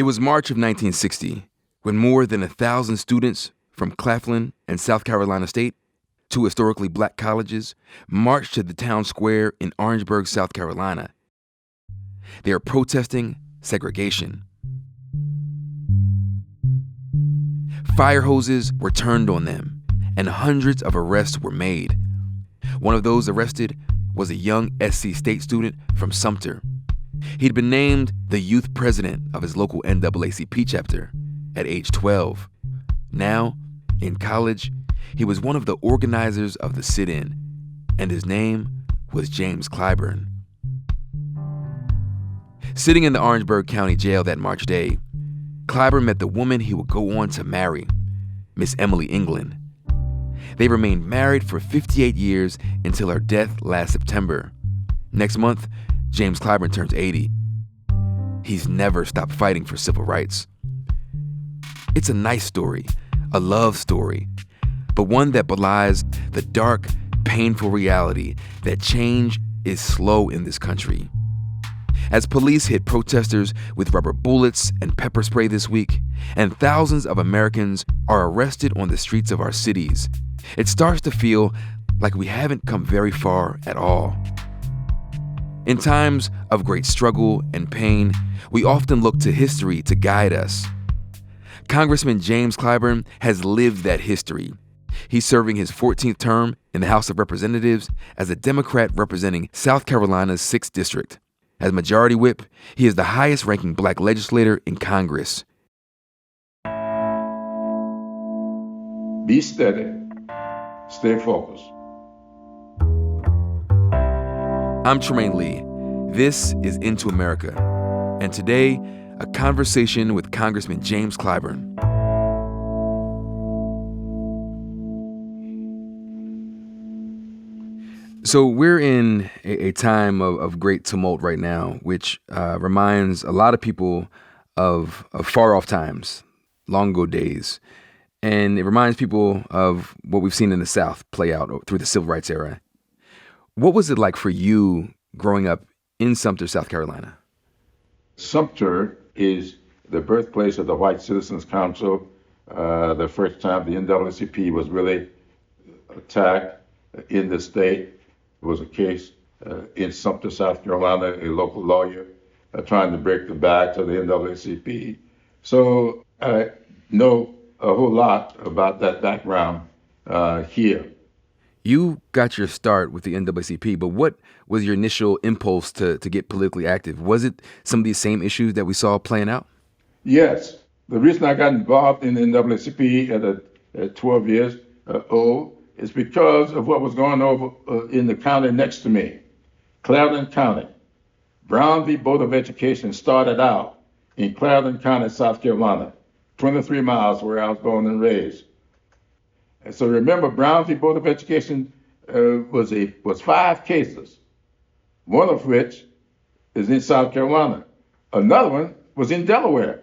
It was March of 1960 when more than 1,000 students from Claflin and South Carolina State, two historically black colleges, marched to the town square in Orangeburg, South Carolina. They are protesting segregation. Fire hoses were turned on them, and hundreds of arrests were made. One of those arrested was a young SC State student from Sumter. He'd been named the youth president of his local NAACP chapter at age 12. Now, in college, he was one of the organizers of the sit-in, and his name was James Clyburn. Sitting in the Orangeburg County Jail that March day, Clyburn met the woman he would go on to marry, Miss Emily England. They remained married for 58 years until her death last September. Next month, James Clyburn turns 80. He's never stopped fighting for civil rights. It's a nice story, a love story, but one that belies the dark, painful reality that change is slow in this country. As police hit protesters with rubber bullets and pepper spray this week, and thousands of Americans are arrested on the streets of our cities, it starts to feel like we haven't come very far at all. In times of great struggle and pain, we often look to history to guide us. Congressman James Clyburn has lived that history. He's serving his 14th term in the House of Representatives as a Democrat representing South Carolina's 6th District. As Majority Whip, he is the highest-ranking black legislator in Congress. Be steady. Stay focused. I'm Tremaine Lee. This is Into America. And today, a conversation with Congressman James Clyburn. So we're in a time of great tumult right now, which reminds a lot of people of far-off times, long-ago days. And it reminds people of what we've seen in the South play out through the Civil Rights era. What was it like for you growing up in Sumter, South Carolina? Sumter is the birthplace of the White Citizens Council. The first time the NAACP was really attacked in the state was a case in Sumter, South Carolina, a local lawyer trying to break the back of the NAACP. So I know a whole lot about that background here. You got your start with the NAACP, but what was your initial impulse to get politically active? Was it some of these same issues that we saw playing out? Yes. The reason I got involved in the NAACP at 12 years old is because of what was going on in the county next to me, Clarendon County. Brown v. Board of Education started out in Clarendon County, South Carolina, 23 miles where I was born and raised. And so remember, Brown v. Board of Education was 5 cases, one of which is in South Carolina. Another one was in Delaware.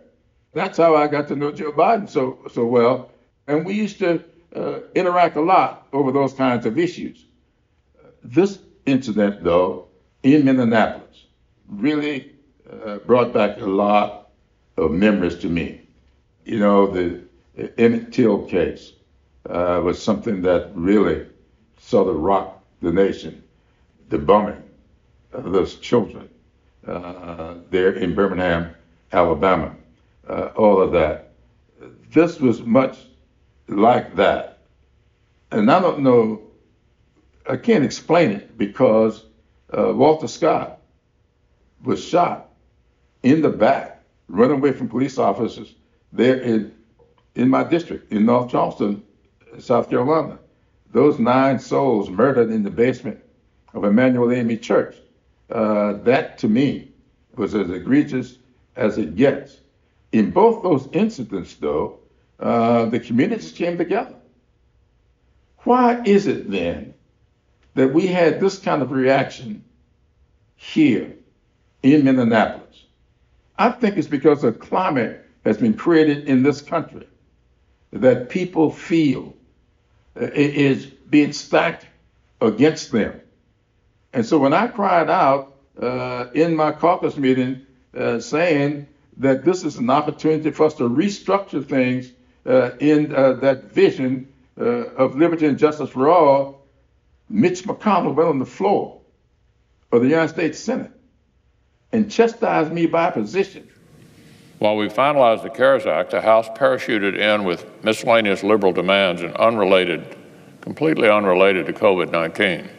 That's how I got to know Joe Biden so well. And we used to interact a lot over those kinds of issues. This incident, though, in Minneapolis, really brought back a lot of memories to me. You know, the Emmett Till case was something that really sort of rocked the nation. The bombing of those children there in Birmingham, Alabama, all of that. This was much like that. And I don't know, I can't explain it because Walter Scott was shot in the back, running away from police officers there in my district, in North Charleston, South Carolina. Those 9 souls murdered in the basement of Emmanuel AME Church. That, to me, was as egregious as it gets. In both those incidents, though, the communities came together. Why is it, then, that we had this kind of reaction here in Minneapolis? I think it's because a climate has been created in this country that people feel is being stacked against them. And so when I cried out in my caucus meeting saying that this is an opportunity for us to restructure things in that vision of liberty and justice for all. Mitch McConnell went on the floor of the United States Senate and chastised me by position. While we finalized the CARES Act, the House parachuted in with miscellaneous liberal demands and completely unrelated to COVID-19.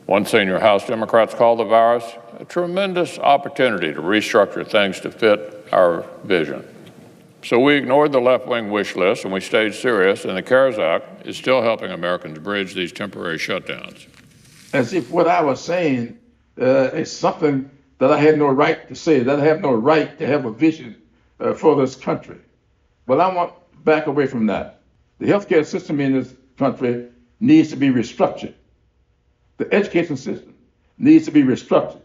One senior House Democrats called the virus a tremendous opportunity to restructure things to fit our vision. So we ignored the left-wing wish list and we stayed serious, and the CARES Act is still helping Americans bridge these temporary shutdowns. As if what I was saying is something that I had no right to say, that I have no right to have a vision for this country. But I want to back away from that. The healthcare system in this country needs to be restructured. The education system needs to be restructured.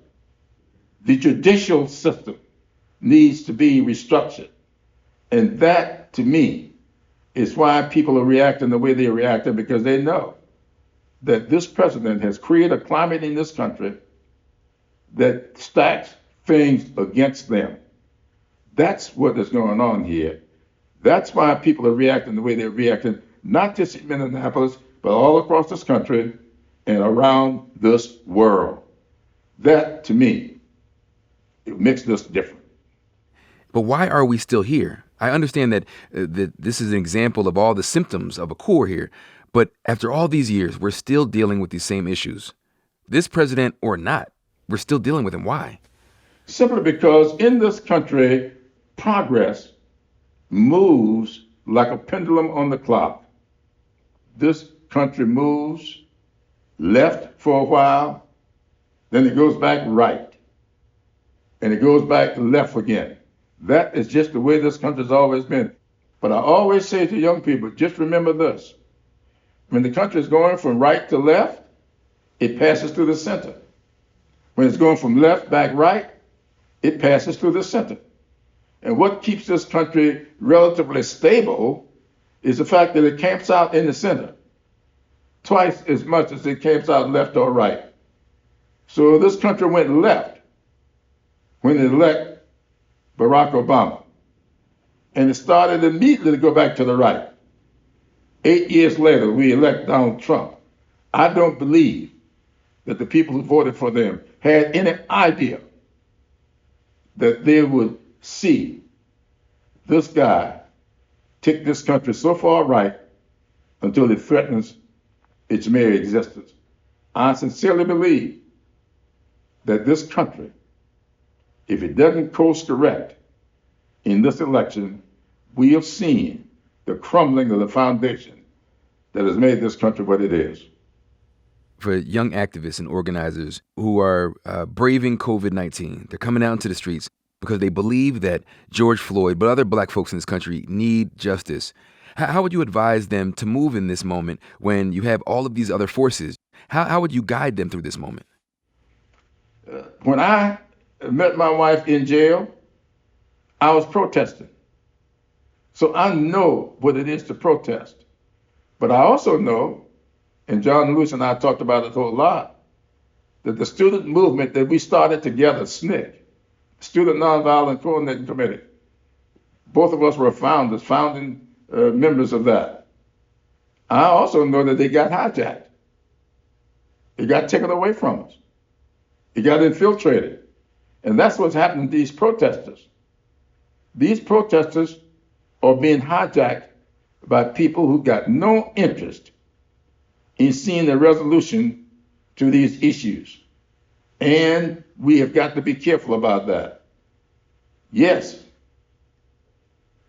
The judicial system needs to be restructured. And that, to me, is why people are reacting the way they are reacting, because they know that this president has created a climate in this country that stacks things against them. That's what is going on here. That's why people are reacting the way they're reacting, not just in Minneapolis, but all across this country and around this world. That, to me, it makes this different. But why are we still here? I understand that this is an example of all the symptoms of a core here, but after all these years, we're still dealing with these same issues. This president or not, we're still dealing with them. Why? Simply because in this country, progress moves like a pendulum on the clock. This country moves left for a while, then it goes back right, and it goes back left again. That is just the way this country's always been. But I always say to young people, just remember this. When the country is going from right to left, it passes through the center. When it's going from left back right, it passes through the center. And what keeps this country relatively stable is the fact that it camps out in the center twice as much as it camps out left or right. So this country went left when it elected Barack Obama. And it started immediately to go back to the right. 8 years later, we elect Donald Trump. I don't believe that the people who voted for them had any idea that they would see this guy take this country so far right until it threatens its mere existence. I sincerely believe that this country, if it doesn't course correct in this election, we have seen the crumbling of the foundation that has made this country what it is. For young activists and organizers who are braving COVID-19, they're coming out into the streets because they believe that George Floyd, but other black folks in this country need justice. How would you advise them to move in this moment when you have all of these other forces? How would you guide them through this moment? When I met my wife in jail, I was protesting. So I know what it is to protest. But I also know, and John Lewis and I talked about it a whole lot, that the student movement that we started together, SNCC, Student Nonviolent Coordinating Committee, both of us were founding members of that. I also know that they got hijacked. It got taken away from us. It got infiltrated. And that's what's happening to these protesters. These protesters are being hijacked by people who got no interest in seeing a resolution to these issues. And we have got to be careful about that. Yes,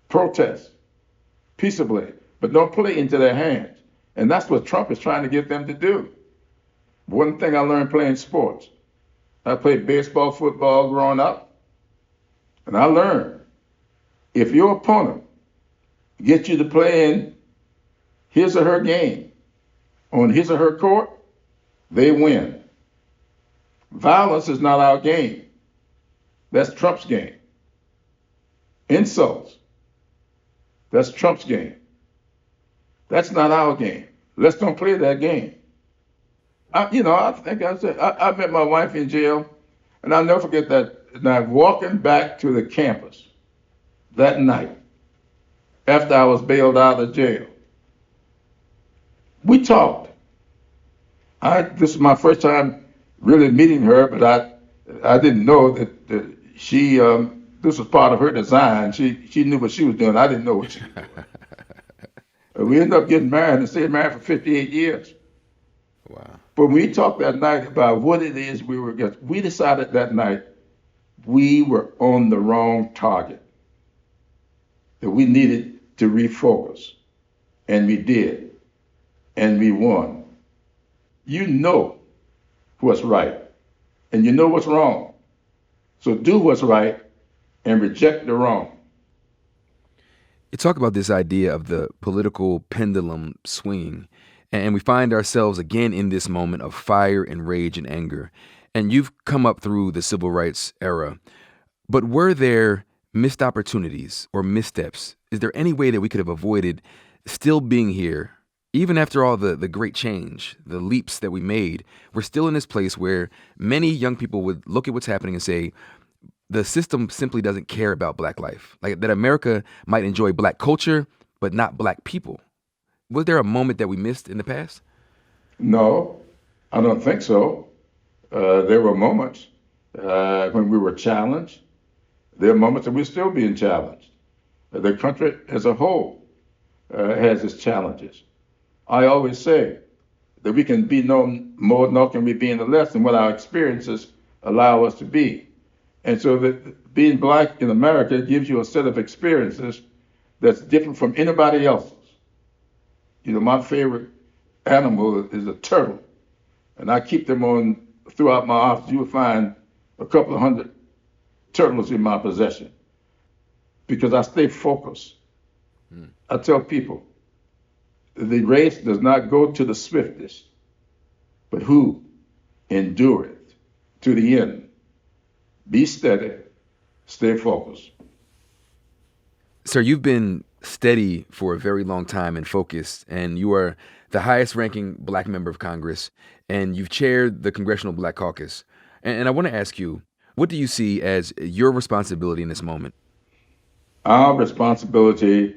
protest peaceably, but don't play into their hands. And that's what Trump is trying to get them to do. One thing I learned playing sports, I played baseball, football growing up, and I learned if your opponent gets you to play in his or her game on his or her court, they win. Violence is not our game. That's Trump's game. Insults, that's Trump's game. That's not our game. Let's don't play that game. I think I said, I met my wife in jail, and I'll never forget that night walking back to the campus. that night after I was bailed out of jail. We talked. This is my first time really meeting her, but I didn't know that she this was part of her design. She knew what she was doing. I didn't know what she was doing. We ended up getting married and stayed married for 58 years. Wow. But we talked that night about what it is we were against. We decided that night we were on the wrong target, that we needed to refocus. And we did. And we won. You know what's right, and you know what's wrong. So do what's right and reject the wrong. You talk about this idea of the political pendulum swinging, and we find ourselves again in this moment of fire and rage and anger. And you've come up through the civil rights era, but were there missed opportunities or missteps? Is there any way that we could have avoided still being here? Even after all the great change, the leaps that we made, we're still in this place where many young people would look at what's happening and say, the system simply doesn't care about Black life. Like that America might enjoy Black culture, but not Black people. Was there a moment that we missed in the past? No, I don't think so. There were moments when we were challenged. There are moments that we're still being challenged. The country as a whole has its challenges. I always say that we can be no more nor can we be any less than what our experiences allow us to be. And so that being Black in America gives you a set of experiences that's different from anybody else's. You know, my favorite animal is a turtle, and I keep them on throughout my office. You will find a couple of hundred turtles in my possession because I stay focused. I tell people, the race does not go to the swiftest, but who endureth to the end. Be steady, stay focused. Sir, you've been steady for a very long time and focused, and you are the highest ranking Black member of Congress, and you've chaired the Congressional Black Caucus. And I want to ask you, what do you see as your responsibility in this moment? Our responsibility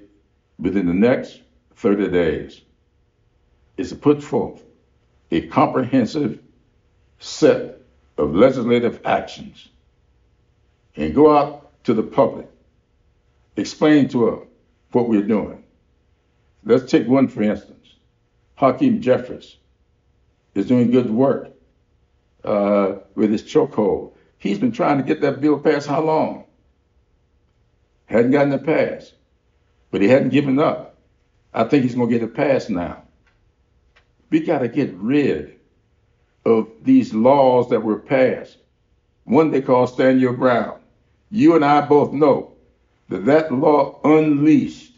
within the next 30 days is to put forth a comprehensive set of legislative actions and go out to the public, explain to them what we're doing. Let's take one for instance. Hakeem Jeffries is doing good work with his chokehold. He's been trying to get that bill passed how long? Hadn't gotten it passed, but he hadn't given up. I think he's gonna get it passed now. We gotta get rid of these laws that were passed. One they call Stand Your Ground. You and I both know that that law unleashed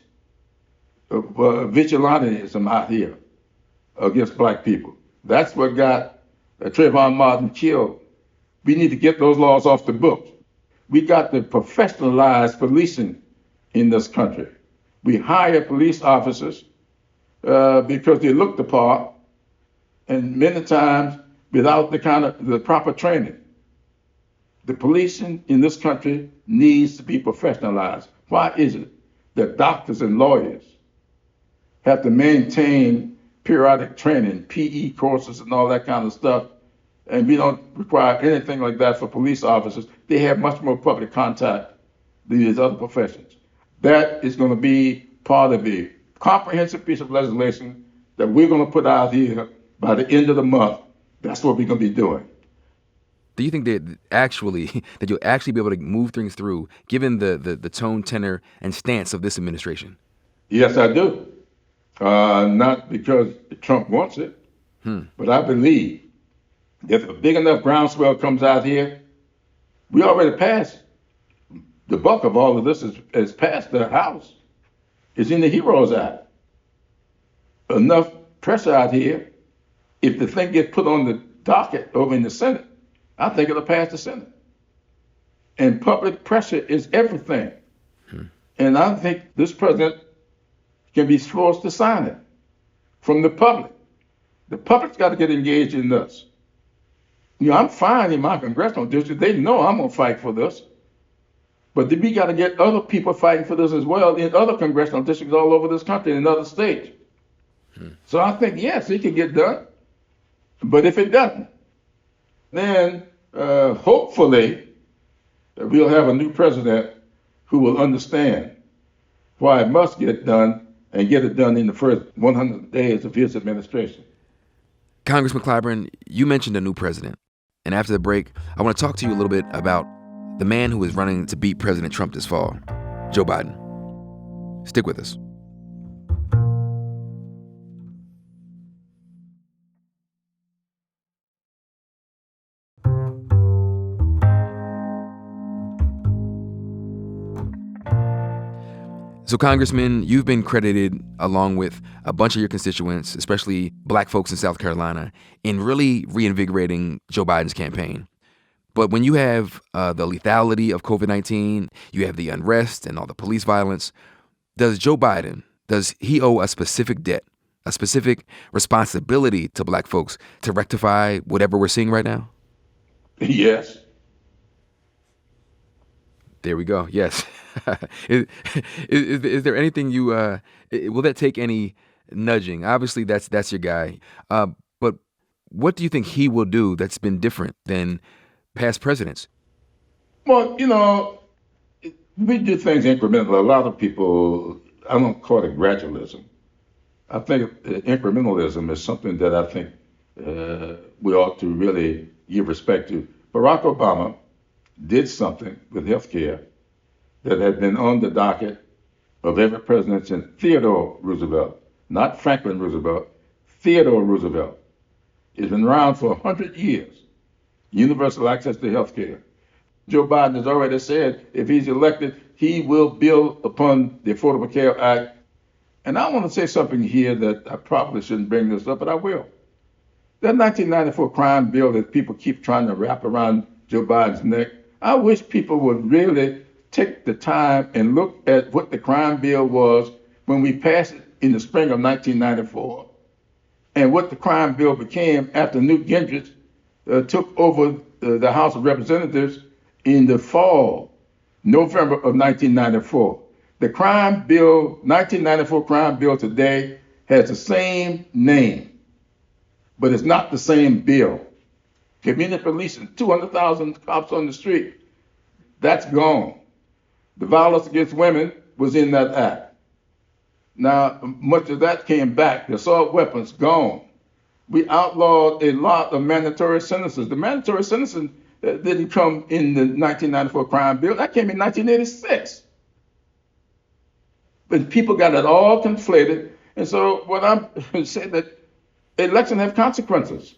vigilantism out here against Black people. That's what got Trayvon Martin killed. We need to get those laws off the books. We got to professionalize policing in this country. We hire police officers because they look the part, and many times without the proper training. The policing in this country needs to be professionalized. Why is it that doctors and lawyers have to maintain periodic training, PE courses and all that kind of stuff, and we don't require anything like that for police officers? They have much more public contact than these other professions. That is going to be part of a comprehensive piece of legislation that we're going to put out here by the end of the month. That's what we're going to be doing. Do you think that you'll actually be able to move things through, given the tone, tenor, and stance of this administration? Yes, I do. Not because Trump wants it, but I believe if a big enough groundswell comes out here, we already passed. The bulk of all of this is past the House. It's in the HEROES Act. Enough pressure out here, if the thing gets put on the docket over in the Senate, I think it'll pass the Senate. And public pressure is everything. And I think this president can be forced to sign it from the public. The public's got to get engaged in this. You know, I'm fine in my congressional district. They know I'm going to fight for this. But then we got to get other people fighting for this as well in other congressional districts all over this country and in other states. So I think, yes, it can get done. But if it doesn't, then hopefully we'll have a new president who will understand why it must get done and get it done in the first 100 days of his administration. Congressman Clyburn, you mentioned a new president. And after the break, I want to talk to you a little bit about the man who is running to beat President Trump this fall, Joe Biden. Stick with us. So, Congressman, you've been credited, along with a bunch of your constituents, especially black folks in South Carolina, in really reinvigorating Joe Biden's campaign. But when you have the lethality of COVID-19, you have the unrest and all the police violence, does Joe Biden, does he owe a specific debt, a specific responsibility to black folks to rectify whatever we're seeing right now? Yes. There we go. Yes. is there anything you will that take any nudging? Obviously, that's your guy. But what do you think he will do that's been different than past presidents? Well, we do things incrementally. A lot of people, I don't call it gradualism. I think incrementalism is something that I think we ought to really give respect to. Barack Obama did something with health care that had been on the docket of every president since Theodore Roosevelt, not Franklin Roosevelt, Theodore Roosevelt. It's been around for 100 years, universal access to health care. Joe Biden has already said if he's elected, he will build upon the Affordable Care Act. And I want to say something here that I probably shouldn't bring this up, but I will. That 1994 crime bill that people keep trying to wrap around Joe Biden's neck, I wish people would really take the time and look at what the crime bill was when we passed it in the spring of 1994 and what the crime bill became after Newt Gingrich took over the House of Representatives in the fall, November of 1994. The crime bill, 1994 crime bill today has the same name, but it's not the same bill. Community policing, 200,000 cops on the street, that's gone. The violence against women was in that act. Now, much of that came back. The assault weapons, gone. We outlawed a lot of mandatory sentences. The mandatory sentencing didn't come in the 1994 crime bill. That came in 1986. But people got it all conflated. And so what I'm saying that elections have consequences.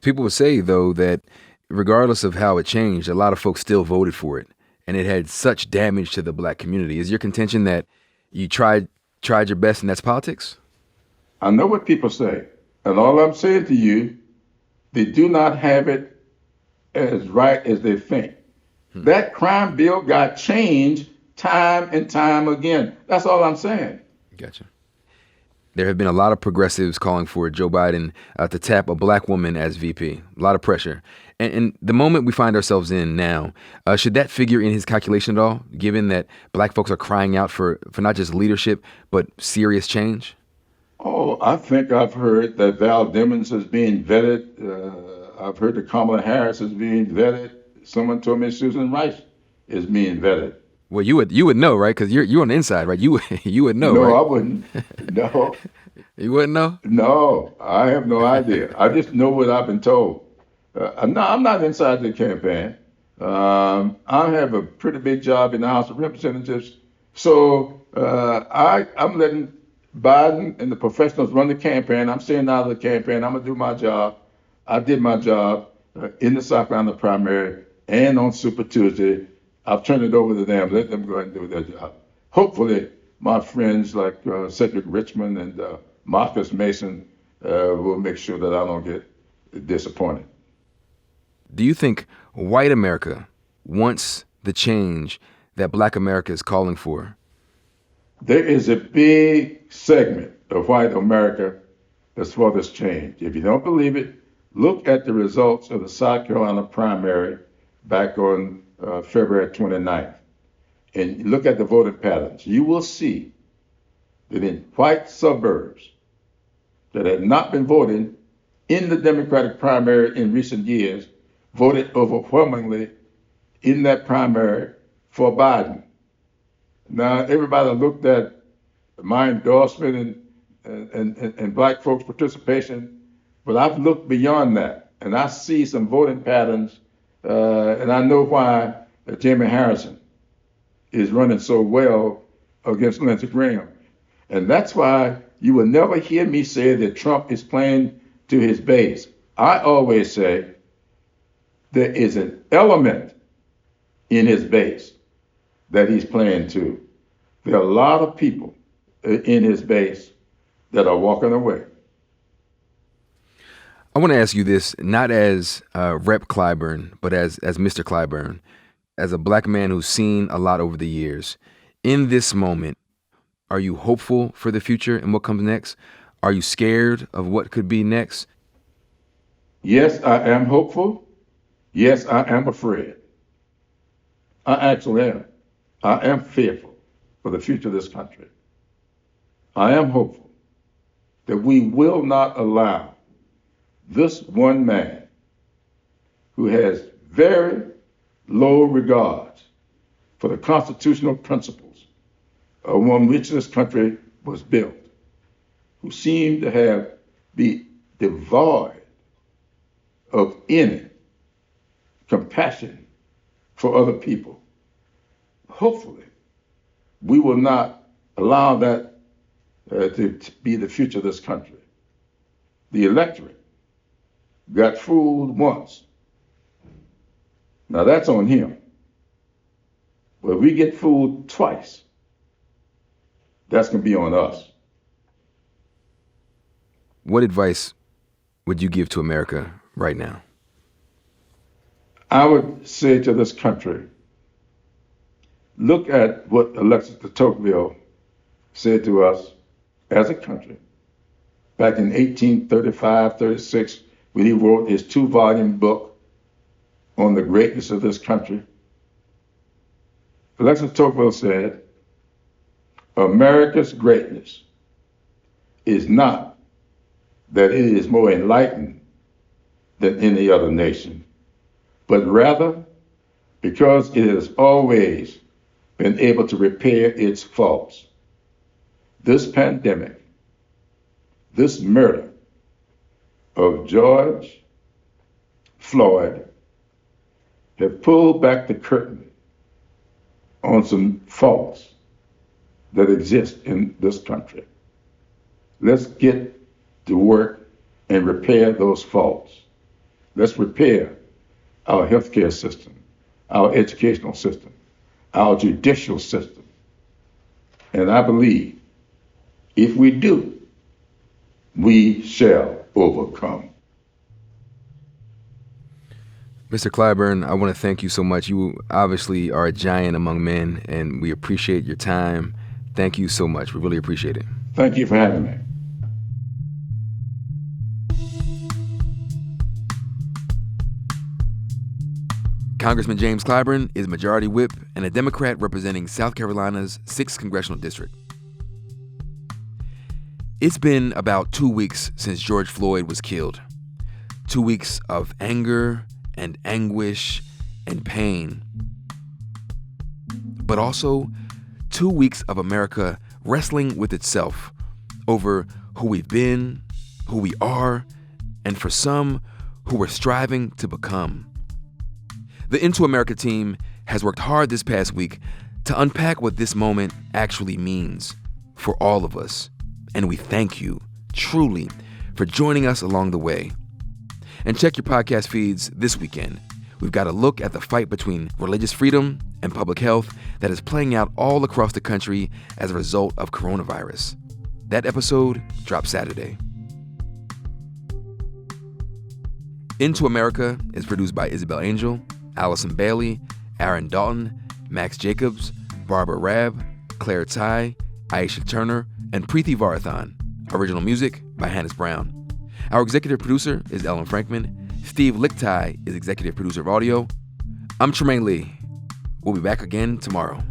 People would say, though, that regardless of how it changed, a lot of folks still voted for it. And it had such damage to the black community. Is your contention that you tried your best and that's politics? I know what people say. And all I'm saying to you, they do not have it as right as they think. That crime bill got changed time and time again. That's all I'm saying. Gotcha. There have been a lot of progressives calling for Joe Biden to tap a black woman as VP. A lot of pressure. And the moment we find ourselves in now, should that figure in his calculation at all, given that black folks are crying out for not just leadership, but serious change? Oh, I think I've heard that Val Demings is being vetted. I've heard that Kamala Harris is being vetted. Someone told me Susan Rice is being vetted. Well, you would know, right? Because you're on the inside, right? You would know, no, right? No, I wouldn't. No. You wouldn't know? No, I have no idea. I just know what I've been told. I'm not inside the campaign. I have a pretty big job in the House of Representatives. So I'm letting Biden and the professionals run the campaign. I'm staying out of the campaign. I'm going to do my job. I did my job in the South Carolina primary and on Super Tuesday. I've turned it over to them. Let them go ahead and do their job. Hopefully, my friends like Cedric Richmond and Marcus Mason will make sure that I don't get disappointed. Do you think white America wants the change that black America is calling for? There is a big segment of white America that's for this change. If you don't believe it, look at the results of the South Carolina primary back on February 29th, and look at the voting patterns, you will see that in white suburbs that have not been voting in the Democratic primary in recent years voted overwhelmingly in that primary for Biden. Now, everybody looked at my endorsement and black folks' participation, but I've looked beyond that, and I see some voting patterns, and I know why Jamie Harrison is running so well against Lindsey Graham. And that's why you will never hear me say that Trump is playing to his base. I always say there is an element in his base that he's playing to. There are a lot of people in his base that are walking away. I want to ask you this, not as Rep. Clyburn, but as Mr. Clyburn, as a black man who's seen a lot over the years. In this moment, are you hopeful for the future and what comes next? Are you scared of what could be next? Yes, I am hopeful. Yes, I am afraid. I actually am. I am fearful for the future of this country. I am hopeful that we will not allow this one man who has very low regards for the constitutional principles on which this country was built, who seem to be devoid of any compassion for other people. Hopefully, we will not allow that to be the future of this country. The electorate got fooled once. Now that's on him. But if we get fooled twice, that's going to be on us. What advice would you give to America right now? I would say to this country, look at what Alexis de Tocqueville said to us as a country back in 1835, 36, when he wrote his 2-volume book on the greatness of this country. Alexis de Tocqueville said, America's greatness is not that it is more enlightened than any other nation, but rather because it has always been able to repair its faults. This pandemic, this murder of George Floyd have pulled back the curtain on some faults that exist in this country. Let's get to work and repair those faults. Let's repair our healthcare system, our educational system, our judicial system. And I believe if we do, we shall overcome. Mr. Clyburn, I want to thank you so much. You obviously are a giant among men, and we appreciate your time. Thank you so much. We really appreciate it. Thank you for having me. Congressman James Clyburn is Majority Whip and a Democrat representing South Carolina's 6th Congressional District. It's been about 2 weeks since George Floyd was killed. 2 weeks of anger and anguish and pain. But also 2 weeks of America wrestling with itself over who we've been, who we are, and for some, who we're striving to become. The Into America team has worked hard this past week to unpack what this moment actually means for all of us. And we thank you, truly, for joining us along the way. And check your podcast feeds this weekend. We've got a look at the fight between religious freedom and public health that is playing out all across the country as a result of coronavirus. That episode drops Saturday. Into America is produced by Isabel Angel, Allison Bailey, Aaron Dalton, Max Jacobs, Barbara Rabb, Claire Ty, Aisha Turner, and Preeti Varathan. Original music by Hannes Brown. Our executive producer is Ellen Frankman. Steve Lichtai is executive producer of audio. I'm Tremaine Lee, We'll be back again tomorrow.